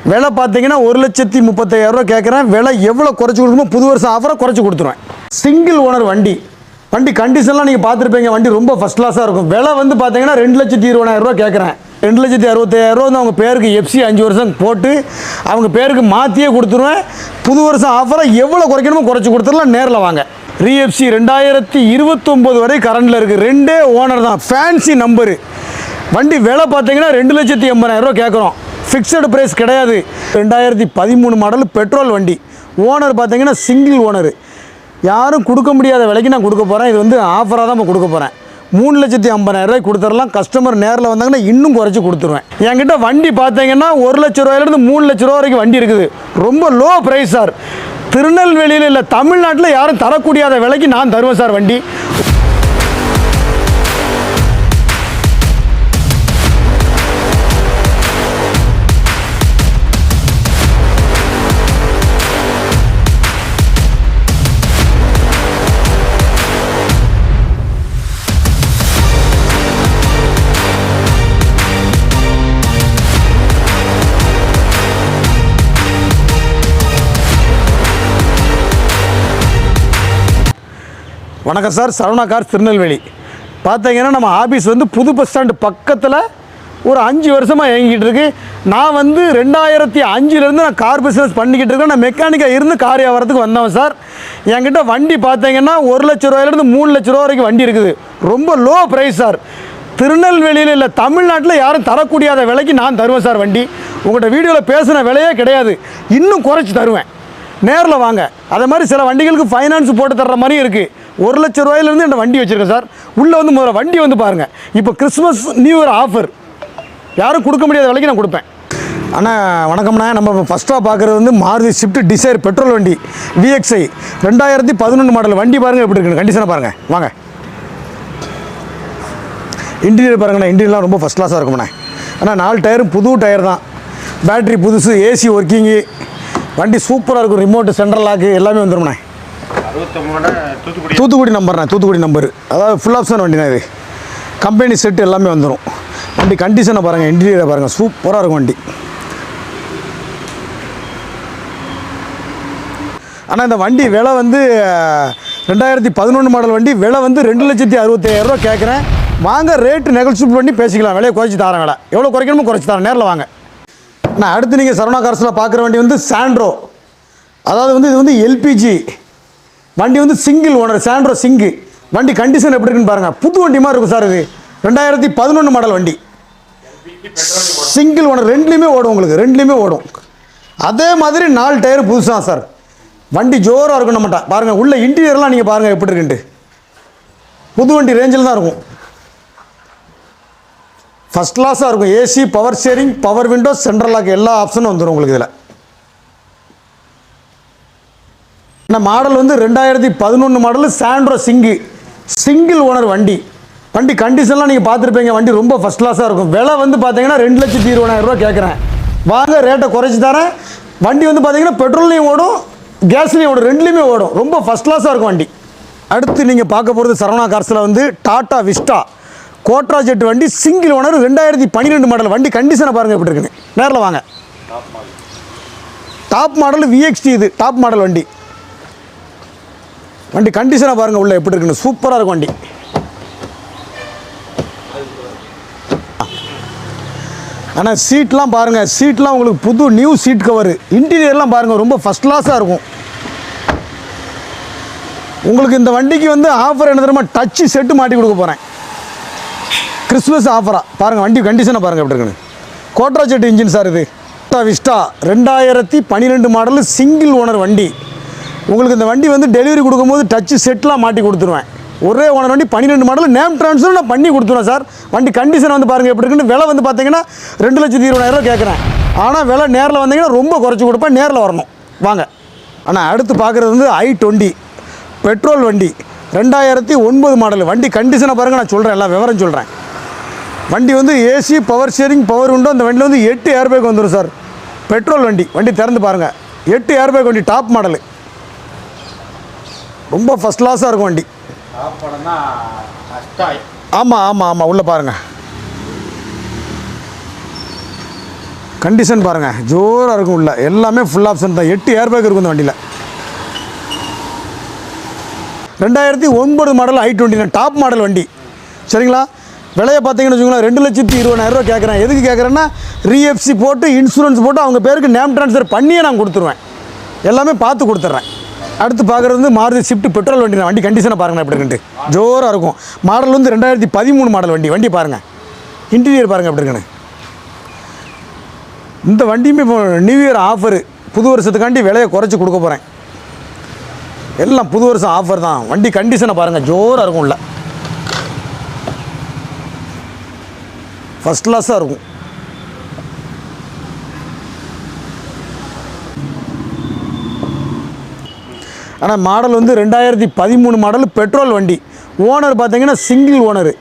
விலை பார்த்தீங்கன்னா 1,35,000 கேட்குறேன். விலை எவ்வளோ குறைச்சி கொடுக்குமோ புது வருஷம் ஆஃபரை குறைச்சி கொடுத்துருவேன். சிங்கிள் ஓனர் வண்டி கண்டிஷன்லாம் நீங்கள் பார்த்துருப்பீங்க. வண்டி ரொம்ப ஃபஸ்ட் கிளாஸாக இருக்கும். விலை வந்து பார்த்தீங்கன்னா 2,20,000 கேட்குறேன். 2,65,000 வந்து அவங்க பேருக்கு எஃப்சி 5 வருஷம் போட்டு அவங்க பேருக்கு மாற்றியே கொடுத்துருவேன். புது வருஷம் ஆஃபரை எவ்வளோ குறைக்கணுமோ குறைச்சி கொடுத்துடலாம். நேரில் வாங்க. ரீஎஃப்சி 2029 வரை கரண்டில் இருக்குது. 2 ஓனர் தான். Fancy number. வண்டி விலை பார்த்தீங்கன்னா 2,80,000 கேட்குறோம். ஃபிக்ஸடு ப்ரைஸ் கிடையாது. 2013 மாடல் பெட்ரோல் வண்டி. ஓனர் பார்த்தீங்கன்னா சிங்கிள் ஓனர். யாரும் கொடுக்க முடியாத விலைக்கு நான் கொடுக்க போகிறேன். இது வந்து ஆஃபராக தான் கொடுக்க போகிறேன். 3,50,000 கொடுத்துடலாம். கஸ்டமர் நேரில் வந்தாங்கன்னா இன்னும் குறைச்சி கொடுத்துருவேன். என்கிட்ட வண்டி பார்த்தீங்கன்னா 1,00,000 3 லட்ச ரூபா வரைக்கும் வண்டி இருக்குது. ரொம்ப லோ ப்ரைஸ் சார். திருநெல்வேலியில் இல்லை தமிழ்நாட்டில் யாரும் தரக்கூடியாத விலைக்கு நான் தருவேன் சார் வண்டி. வணக்கம் சார், சரவணா கார்ஸ் திருநெல்வேலி. பார்த்தீங்கன்னா நம்ம ஆஃபீஸ் வந்து புது பஸ் ஸ்டாண்டு பக்கத்தில் ஒரு 5 வருஷமாக இயங்கிட்டு இருக்கு. நான் வந்து 2005லேருந்து நான் கார் பிஸ்னஸ் பண்ணிக்கிட்டு இருக்கேன். நான் மெக்கானிக்காக இருந்து கார் வியாபாரத்துக்கு வந்தவன் சார். என்கிட்ட வண்டி பார்த்தீங்கன்னா 1,00,000 3 லட்ச ரூபா வரைக்கும் வண்டி இருக்குது. ரொம்ப லோ ப்ரைஸ் சார். திருநெல்வேலியில் இல்லை தமிழ்நாட்டில் யாரும் தரக்கூடியாத விலைக்கு நான் தருவேன் சார் வண்டி. உங்கள்கிட்ட வீடியோவில் பேசின விலையே கிடையாது. இன்னும் குறைச்சி தருவேன். நேரில் வாங்க. அதே மாதிரி சில வண்டிகளுக்கு ஃபைனான்ஸ் போட்டு தர்ற மாதிரி இருக்குது. 1 லட்ச ரூபாயிலேருந்து இந்த வண்டி வச்சுருக்கேன் சார். உள்ளே வந்து முதல்ல வண்டி வந்து பாருங்கள். இப்போ கிறிஸ்மஸ் நியூ இயர் ஆஃபர் யாரும் கொடுக்க முடியாத விலைக்கு நான் கொடுப்பேன். ஆனால் வணக்கம்ண்ணா, நம்ம ஃபஸ்ட்டாக பார்க்குறது வந்து மாருதி ஸ்விஃப்ட் டிசைர் பெட்ரோல் வண்டி VXI 2011 மாடல் வண்டி. பாருங்கள் எப்படி இருக்குன்னு கண்டிஷனாக பாருங்கள். வாங்க. இன்டீரியர் பாருங்கண்ணா. இன்டீரியர்லாம் ரொம்ப ஃபஸ்ட் கிளாஸாக இருக்கும்ண்ணே. ஆனால் 4 டயரும் புது டயர் தான். பேட்ரி புதுசு, ஏசி ஒர்க்கிங்கு. வண்டி சூப்பராக இருக்கும். ரிமோட்டு, சென்ட்ரல் லாக்கு எல்லாமே வந்துடும்ண்ணே. தூத்துக்குடி நம்பர்ண்ணா. தூத்துக்குடி நம்பர். அதாவது ஃபுல் ஆப்ஷன் வண்டிண்ணா. இது கம்பெனி செட்டு எல்லாமே வந்துடும். வண்டி கண்டிஷனை பாருங்கள். இன்டீரியரை பாருங்கள். சூப்பராக இருக்கும் வண்டி. ஆனால் இந்த வண்டி விலை வந்து 2011 மாடல் வண்டி. விலை வந்து 2,65,000 கேட்குறேன். வாங்க, ரேட்டு நெகோசியேட் பண்ணி பேசிக்கலாம். விலையை குறைச்சி தரேன். விலை எவ்வளோ குறைக்கணுமோ குறைச்சி தரேன். நேரில் வாங்க. நான் அடுத்து நீங்கள் சரவணா கார்ஸில் பார்க்குற வண்டி வந்து சாண்ட்ரோ. அதாவது வந்து இது வந்து LPG வண்டி. வந்து சிங்கிள் ஓனர் சாண்ட்ரோ சிங்கு. வண்டி கண்டிஷன் எப்படி இருக்குன்னு பாருங்கள். புது வண்டி மாதிரி இருக்கும் சார். இது 2011 மாடல் வண்டி. Single owner. ரெண்டுலேயுமே ஓடும். உங்களுக்கு ரெண்டுலேயுமே ஓடும். அதே மாதிரி 4 டயர் புதுசாக சார். வண்டி ஜோராக இருக்கும். நம்மகிட்ட பாருங்கள். உள்ள இன்டீரியர்லாம் நீங்கள் பாருங்கள் எப்படி இருக்குன்ட்டு. புது வண்டி ரேஞ்சில் தான் இருக்கும். ஃபஸ்ட் கிளாஸாக இருக்கும். AC, power steering, power window, central lock எல்லா ஆப்ஷனும் வந்துடும் உங்களுக்கு இதில். இந்த மாடல் வந்து 2011 மாடல் சாண்ட்ரோ சிங்கு. சிங்கிள் ஓனர் வண்டி. வண்டி கண்டிஷன்லாம் நீங்கள் பார்த்துருப்பீங்க. வண்டி ரொம்ப ஃபஸ்ட் கிளாஸாக இருக்கும். விலை வந்து பார்த்தீங்கன்னா 2,20,000 கேட்குறேன். வாங்க, ரேட்டை குறைச்சி தரேன். வண்டி வந்து பார்த்தீங்கன்னா பெட்ரோல்லையும் ஓடும், கேஸ்லேயும் ஓடும். ரெண்டுலேயுமே ஓடும். ரொம்ப ஃபஸ்ட் கிளாஸாக இருக்கும் வண்டி. அடுத்து நீங்கள் பார்க்க போகிறது சரவணா கார்ஸில் வந்து டாடா விஸ்டா கோட்ரா ஜெட் வண்டி. சிங்கிள் ஓனர் 2012 மாடல் வண்டி. கண்டிஷனை பாருங்கள் எப்படி இருக்குன்னு. நேரில் வாங்க. Top model VXT. இது டாப் மாடல் வண்டி. வண்டி கண்டிஷனாக பாருங்கள் உள்ள எப்படி இருக்குன்னு. சூப்பராக இருக்கும் வண்டி. ஆனால் சீட்லாம் பாருங்கள். சீட்லாம் உங்களுக்கு புது நியூ சீட் கவர். இன்டீரியர்லாம் பாருங்கள். ரொம்ப ஃபஸ்ட் கிளாஸாக இருக்கும். உங்களுக்கு இந்த வண்டிக்கு வந்து ஆஃபர் என்ன தெரியுமா? டச்சு செட்டு மாட்டி கொடுக்க போகிறேன். கிறிஸ்மஸ் ஆஃபராக பாருங்கள். வண்டி கண்டிஷனை பாருங்கள் எப்படி இருக்குன்னு. கோட்ரா ஜெட் இன்ஜின் சார். இது Tata Vista 2012 model single owner வண்டி. உங்களுக்கு இந்த வண்டி வந்து டெலிவரி கொடுக்கும்போது டச்சு செட்லாம் மாட்டி கொடுத்துருவேன். ஒரே ஓனர் வண்டி. 12 மாடல். நேம் ட்ரான்ஸ்ஃபர் நான் பண்ணி கொடுத்துருவேன் சார். வண்டி கண்டிஷன் வந்து பாருங்கள் எப்படி இருக்குன்னு. விலை வந்து பார்த்தீங்கன்னா 2,20,000 கேட்குறேன். ஆனால் விலை நேரில் வந்தீங்கன்னா ரொம்ப குறைச்சி கொடுப்பேன். நேரில் வரணும். வாங்க. ஆனால் அடுத்து பார்க்குறது வந்து i20 பெட்ரோல் வண்டி. 2009 மாடல் வண்டி. கண்டிஷனை பாருங்கள். நான் சொல்கிறேன், எல்லாம் விவரம் சொல்கிறேன். வண்டி வந்து AC, power steering, power window. அந்த வண்டியில் வந்து 8 ஏர்பேக் வந்துடும் சார். பெட்ரோல் வண்டி. வண்டி திறந்து பாருங்கள். 8 ஏர்பேக் வண்டி. Top model. ரொம்ப ஃபஸ்ட் கிளாஸாக இருக்கும் வண்டி. ஆமாம் ஆமாம் ஆமாம். உள்ளே பாருங்கள். கண்டிஷன் பாருங்கள் ஜோராக இருக்கும். உள்ள எல்லாமே ஃபுல் ஆப்ஷன் தான். 8 ஏர் பேக் இருக்கும் இந்த வண்டியில். 2009 மாடல் i20 டாப் மாடல் வண்டி சரிங்களா. விலையை பார்த்தீங்கன்னு வச்சுக்கோங்களேன் 2,20,000 கேட்குறேன். எதுக்கு கேட்குறேன்னா ரீஎஃப்சி போட்டு இன்சூரன்ஸ் போட்டு அவங்க பேருக்கு நேம் ட்ரான்ஸ்ஃபர் பண்ணியே நான் கொடுத்துருவேன். எல்லாமே பார்த்து கொடுத்துட்றேன். அடுத்து பார்க்குறது வந்து மாருதி ஸ்விஃப்ட் பெட்ரோல் வண்டி. வண்டி கண்டிஷனை பாருங்கள் எப்படி இருக்குன்ட்டு ஜோராக இருக்கும். மாடல் வந்து 2013 மாடல் வண்டி. வண்டி பாருங்கள், இன்டீரியர் பாருங்கள் எப்படி இருக்குன்னு. இந்த வண்டியுமே இப்போ நியூ இயர் ஆஃபரு, புது வருஷத்துக்காண்டி விலையை குறைச்சி கொடுக்க போகிறேன். எல்லாம் புது வருஷம் ஆஃபர் தான். வண்டி கண்டிஷனை பாருங்கள் ஜோராக இருக்கும். உள்ள ஃபஸ்ட் கிளாஸாக இருக்கும். ஆனால் மாடல் வந்து 2013 மாடல் பெட்ரோல் வண்டி. ஓனர் பார்த்தீங்கன்னா சிங்கிள் ஓனர்.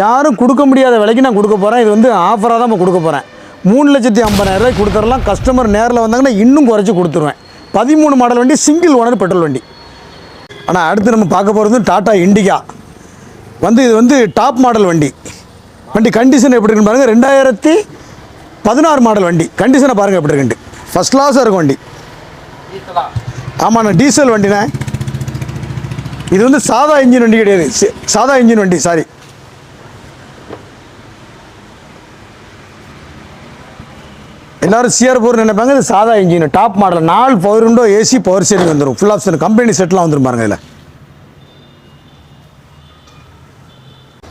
யாரும் கொடுக்க முடியாத விலைக்கு நான் கொடுக்க போகிறேன். இது வந்து ஆஃபராக தான் நான் கொடுக்க போகிறேன். 3,50,000 கொடுத்துடலாம். கஸ்டமர் நேரில் வந்தாங்கன்னா இன்னும் குறைச்சி கொடுத்துருவேன். 13 மாடல் வண்டி, சிங்கிள் ஓனர் பெட்ரோல் வண்டி. ஆனால் அடுத்து நம்ம பார்க்க போகிறது டாடா இண்டிகா வந்து இது வந்து டாப் மாடல் வண்டி. வண்டி கண்டிஷன் எப்படி இருக்குன்னு பாருங்கள். 2016 மாடல் வண்டி. கண்டிஷனை பாருங்கள் எப்படி இருக்குன்ட்டு ஃபஸ்ட் கிளாஸாக இருக்கும் வண்டி. ஆமாண்ணா டீசல் வண்டிண்ணே. இது வந்து சாதா இன்ஜின் வண்டி கிடையாது. சாதா இன்ஜின் வண்டி சாரி. எல்லோரும் CR4 நினைப்பாங்க. இது சாதா engine top model. 4 power window, AC, power steering வந்துடும். ஃபுல் ஆப்ஷன் கம்பெனி செட்லாம் வந்துடும் பாருங்கள். இதில்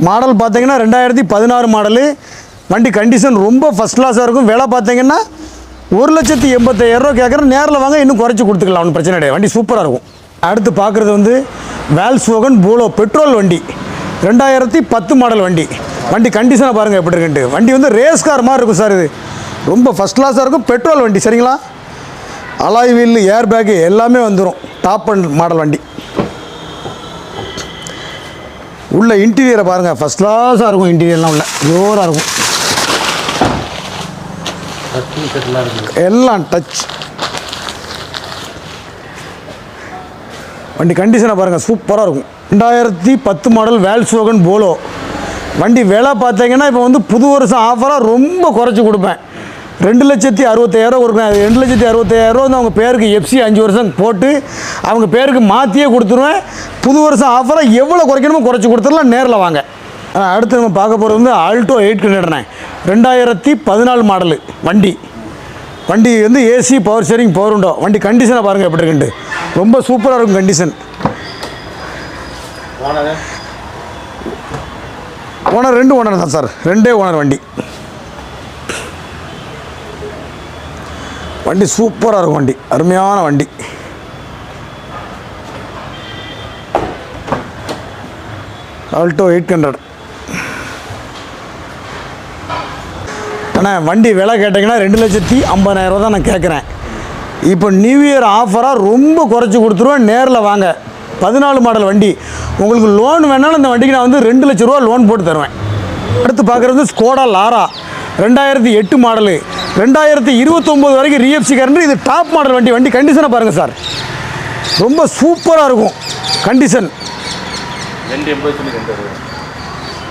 மாடல் பார்த்தீங்கன்னா 2016 மாடலு. வண்டி கண்டிஷன் ரொம்ப ஃபஸ்ட் கிளாஸாக இருக்கும். விலை பார்த்தீங்கன்னா 1,80,000 கேட்குறேன். நேரில் வாங்க இன்னும் குறைச்சி கொடுத்துக்கலாம். ஒன்றும் பிரச்சனை கிடையாது. வண்டி சூப்பராக இருக்கும். அடுத்து பார்க்குறது வந்து வேல்ஸ்வோகன் போலோ பெட்ரோல் வண்டி. 2010 மாடல் வண்டி. வண்டி கண்டிஷனை பாருங்கள் எப்படி இருக்குன்ட்டு. வண்டி வந்து ரேஸ் கார் மாதிரி இருக்கும் சார். இது ரொம்ப ஃபஸ்ட் கிளாஸாக இருக்கும். பெட்ரோல் வண்டி சரிங்களா. அலாய் வீல், ஏர் பேக்கு எல்லாமே வந்துடும். டாப் அண்ட் மாடல் வண்டி. உள்ள இன்டீரியரை பாருங்கள் ஃபஸ்ட் கிளாஸாக இருக்கும். இன்டீரியர்லாம் உள்ள ஜோராக இருக்கும். எல்லாம் டச். வண்டி கண்டிஷனை பாருங்கள் சூப்பராக இருக்கும். 2010 மாடல் வேல்ஸ்வோகன் போலோ வண்டி. விலை பார்த்தீங்கன்னா இப்போ வந்து புது வருஷம் ஆஃபராக ரொம்ப குறைச்சி கொடுப்பேன். 2,60,000 கொடுப்பேன். அது 2,60,000 வந்து அவங்க பேருக்கு FC 5 வருஷம் போட்டு அவங்க பேருக்கு மாற்றியே கொடுத்துருவேன். புது வருஷம் ஆஃபராக எவ்வளோ குறைக்கணுமோ குறைச்சி கொடுத்துடலாம். நேரில் வாங்க. அடுத்து நம்ம பார்க்க போகிறது வந்து ஆல்டோ 800 2014 மாடலு வண்டி. வண்டி வந்து AC, power steering, power window. வண்டி கண்டிஷனை பாருங்கள் எப்படி இருக்குன்ட்டு ரொம்ப சூப்பராக இருக்கும் கண்டிஷன். ஓனர் 2 ஓனர் தான் சார். 2 ஓனர் வண்டி. வண்டி சூப்பராக இருக்கும். வண்டி அருமையான வண்டி. ஆல்டோ 800. ஆனால் வண்டி விலை கேட்டிங்கன்னா 2,50,000 தான் நான் கேட்குறேன். இப்போ நியூ இயர் ஆஃபராக ரொம்ப குறைச்சி கொடுத்துருவேன். நேரில் வாங்க. 14 மாடல் வண்டி. உங்களுக்கு லோன் வேணாலும் இந்த வண்டிக்கு நான் வந்து 2 லட்ச ரூபா லோன் போட்டு தருவேன். அடுத்து பார்க்குறது ஸ்கோடா லாரா 2008 மாடலு. 2029 வரைக்கும் ரீஎஃப்சி கரண்ட். இது டாப் மாடல் வண்டி. வண்டி கண்டிஷனை பாருங்கள் சார். ரொம்ப சூப்பராக இருக்கும் கண்டிஷன்.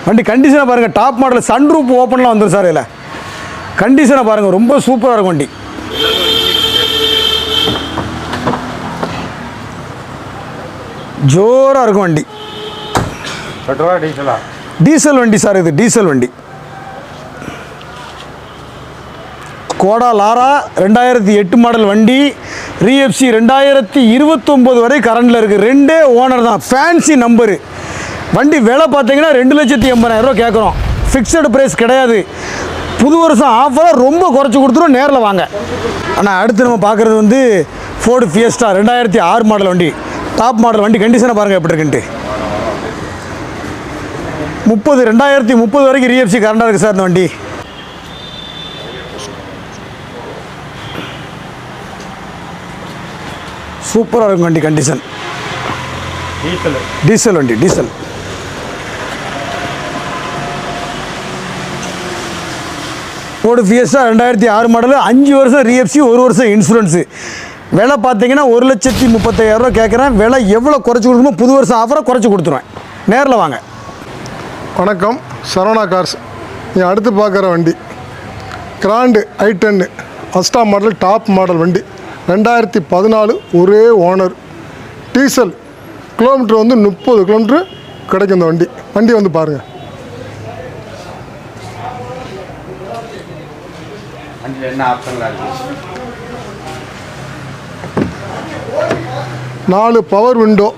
வண்டி கண்டிஷனை பாருங்கள். டாப் மாடல் சன்ரூப் ஓப்பன்லாம் வந்துடும் சார். இதில் கண்டிஷனை பாருங்கள் ரொம்ப சூப்பராக இருக்கும் வண்டி. ஜோராக இருக்கும் வண்டி. பெட்ரோலா டீசலா? டீசல் வண்டி சார். இது டீசல் வண்டி. கோடா லாரா 2008 மாடல் வண்டி. ரீஎஃப்சி 2029 வரை கரண்டில் இருக்குது. 2 ஓனர் தான். Fancy number. வண்டி விலை பார்த்தீங்கன்னா 2,80,000 கேட்குறோம். ஃபிக்ஸடு ப்ரைஸ் கிடையாது. புது வருஷம் ஆஃபராக ரொம்ப குறைச்சி கொடுத்துரும். நேரில் வாங்க. ஆனால் அடுத்து நம்ம பார்க்குறது வந்து ஃபோர்டு ஃபியஸ்டா 2006 மாடல் வண்டி. டாப் மாடல் வண்டி. கண்டிஷனை பாருங்கள் எப்படி இருக்குன்ட்டு. 2030 வரைக்கும் ரீஎஃப்சி கரண்டாக இருக்குது சார் இந்த வண்டி. சூப்பராக இருக்கும் வண்டி கண்டிஷன். டீசல் வண்டி. Diesel Ford Fiesta 2006 model. 5 வருஷம் ரீஎஃப்சி, 1 வருஷம் இன்சூரன்ஸு. விலை பார்த்தீங்கன்னா 1,30,35,000 கேட்குறேன். விலை எவ்வளோ குறைச்சி கொடுக்கணுமோ புது வருஷம் ஆஃபராக குறைச்சி கொடுத்துருவேன். நேரில் வாங்க. வணக்கம், சரவணா கார்ஸ். நீ அடுத்து பார்க்குற வண்டி grand i10 அஸ்டா model top model வண்டி 2014 ஒரே ஓனர் டீசல் கிலோமீட்டர் வந்து 30 கிலோமீட்டர் கிடைக்கும் இந்த வண்டி வந்து பாருங்கள். வண்டியில் என்ன ஆப்ஷன்லாம் இருக்குது? 4 பவர் விண்டோ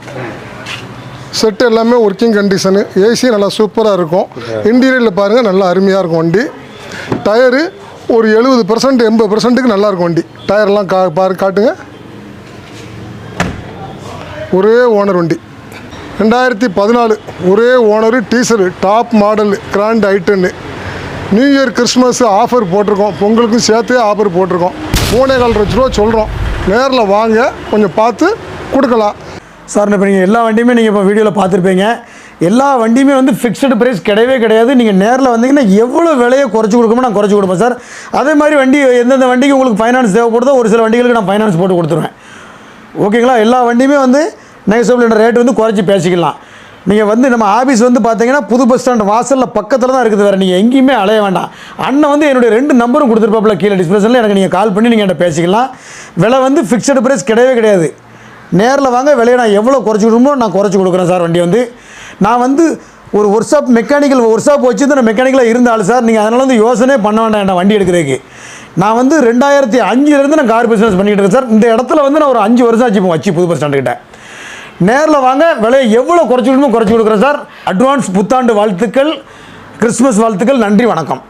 செட்டு எல்லாமே ஒர்க்கிங் கண்டிஷனு, ஏசி நல்லா சூப்பராக இருக்கும். இன்டீரியரில் பாருங்கள் நல்லா அருமையாக இருக்கும் வண்டி. டயரு ஒரு 70% 80%க்கு நல்லாயிருக்கும் வண்டி. டயர்லாம் காட்டுங்க. ஒரே ஓனர் வண்டி 2014 ஒரே owner diesel top model Grand i10 new year Christmas offer போட்டிருக்கோம், பொங்கலுக்கும் சேர்த்து ஆஃபர் போட்டிருக்கோம். 3.25 லட்ச ரூபா சொல்கிறோம். நேரில் வாங்க கொஞ்சம் பார்த்து கொடுக்கலாம் சார். இப்போ நீங்கள் எல்லா வண்டியுமே நீங்கள் இப்போ வீடியோவில் பார்த்துருப்பீங்க. எல்லா வண்டியுமே வந்து ஃபிக்ஸ்டு ப்ரைஸ் கிடையவே கிடையாது. நீங்கள் நேரில் வந்தீங்கன்னா எவ்வளோ விலையை குறைச்சி கொடுக்குமோ நான் குறைச்சி கொடுப்பேன் சார். அதே மாதிரி வண்டி எந்தெந்த வண்டிக்கு உங்களுக்கு ஃபைனான்ஸ் தேவைப்படுதோ ஒரு சில வண்டிகளுக்கு நான் ஃபைனான்ஸ் போட்டு கொடுத்துருவேன். ஓகேங்களா? எல்லா வண்டியுமே வந்து நெகசபிள் ரேட் வந்து குறைச்சி பேசிக்கலாம். நீங்கள் வந்து நம்ம ஆஃபீஸ் வந்து பார்த்தீங்கன்னா புது பஸ் ஸ்டாண்ட் வாசலில் பக்கத்தில் தான் இருக்குது. வேறு நீங்கள் எங்கேயுமே அலைய வேண்டாம். அண்ணன் வந்து என்னுடைய 2 நம்பரும் கொடுத்துருப்பாப்புல கீழே டிஸ்பிளேஷனில். எனக்கு நீங்கள் கால் பண்ணி நீங்கள் என்கிட்ட பேசிக்கலாம். விலை வந்து ஃபிக்ஸ்டு ப்ரைஸ் கிடையவே கிடையாது. நேரில் வாங்க, விலையை நான் எவ்வளோ குறைச்சி கொடுமோ நான் குறைச்சி கொடுக்குறேன் சார். வண்டி வந்து நான் வந்து ஒரு work shop mechanical work shop வச்சு நான் மெக்கானிக்கலாக இருந்தாலும் சார், நீங்கள் அதனால் வந்து யோசனை பண்ண வேண்டாம் என்ன வண்டி எடுக்கிறதுக்கு. நான் வந்து 2005 நான் கார் பிஸ்னஸ் பண்ணிக்கிட்டு இருக்கேன் சார். இந்த இடத்துல வந்து நான் ஒரு 5 வருஷம் ஆச்சு இப்போ வச்சு புது பஸ் ஸ்டாண்டுக்கிட்ட. நேரில் வாங்க, விலையை எவ்வளோ குறைச்சி கொடுமோ குறைச்சி கொடுக்குறேன் சார். அட்வான்ஸ் புத்தாண்டு வாழ்த்துக்கள், கிறிஸ்மஸ் வாழ்த்துக்கள். நன்றி, வணக்கம்.